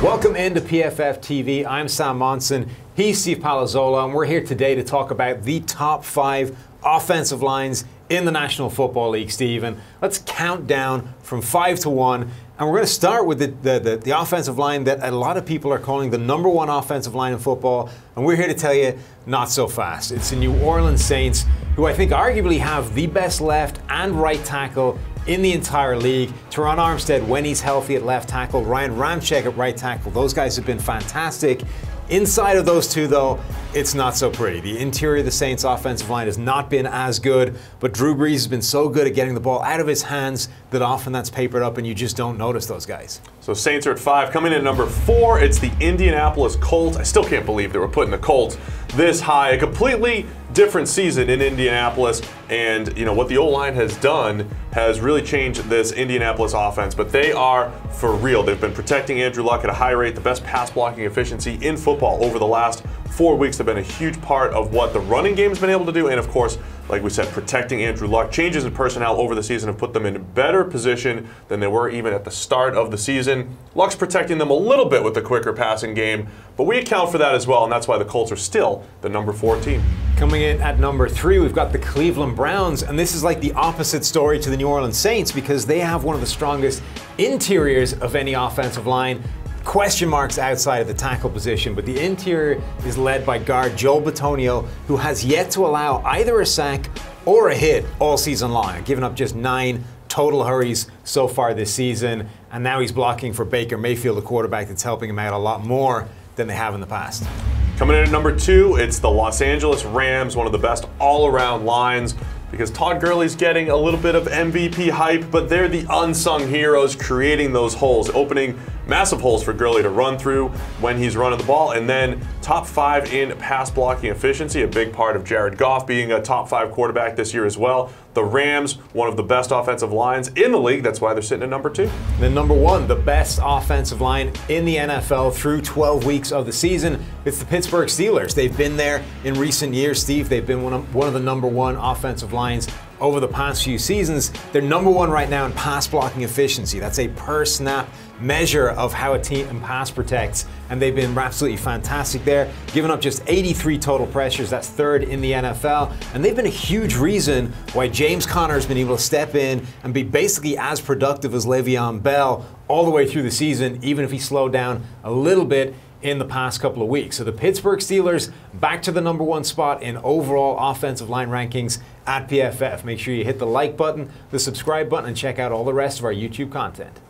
Welcome into PFF TV. I'm Sam Monson. He's Steve Palazzolo, and we're here today to talk about the top 5 offensive lines in the National Football League, Steve. And let's count down from 5 to 1. And we're going to start with the offensive line that a lot of people are calling the #1 offensive line in football. And we're here to tell you, not so fast. It's the New Orleans Saints, who I think arguably have the best left and right tackle in the entire league. Teron Armstead, when he's healthy, at left tackle. Ryan Ramczyk at right tackle. Those guys have been fantastic. Inside of those two, though, it's not so pretty. The interior of the Saints' offensive line has not been as good, but Drew Brees has been so good at getting the ball out of his hands that often that's papered up and you just don't notice those guys. So Saints are at 5. Coming in at number 4, it's the Indianapolis Colts. I still can't believe they were putting the Colts this high. A completely different season in Indianapolis, and you know what the O-line has done has really changed this Indianapolis offense, but they are for real. They've been protecting Andrew Luck at a high rate, the best pass blocking efficiency in football over the last 4 weeks have been a huge part of what the running game has been able to do, and of course, like we said, protecting Andrew Luck. Changes in personnel over the season have put them in a better position than they were even at the start of the season. Luck's protecting them a little bit with the quicker passing game, but we account for that as well, and that's why the Colts are still the number 4 team. Coming in at number 3, we've got the Cleveland Browns, and this is like the opposite story to the New Orleans Saints because they have one of the strongest interiors of any offensive line. Question marks outside of the tackle position, but the interior is led by guard Joel Bitonio, who has yet to allow either a sack or a hit all season long, giving up just 9 total hurries so far this season, and now he's blocking for Baker Mayfield, the quarterback that's helping him out a lot more than they have in the past. Coming in at number 2, it's the Los Angeles Rams, one of the best all-around lines, because Todd Gurley's getting a little bit of MVP hype, but they're the unsung heroes creating those holes, opening massive holes for Gurley to run through when he's running the ball, and then top 5 in pass blocking efficiency, a big part of Jared Goff being a top 5 quarterback this year as well. The Rams, one of the best offensive lines in the league, that's why they're sitting at number 2. Then number 1, the best offensive line in the NFL through 12 weeks of the season, it's the Pittsburgh Steelers. They've been there in recent years, Steve. They've been one of the number 1 offensive lines over the past few seasons. They're number 1 right now in pass blocking efficiency. That's a per snap measure of how a team pass protects, and they've been absolutely fantastic there, giving up just 83 total pressures. That's 3rd in the NFL, and they've been a huge reason why James Conner has been able to step in and be basically as productive as Le'Veon Bell all the way through the season, even if he slowed down a little bit in the past couple of weeks. So the Pittsburgh Steelers back to the number 1 spot in overall offensive line rankings at PFF. Make sure you hit the like button, the subscribe button, and check out all the rest of our YouTube content.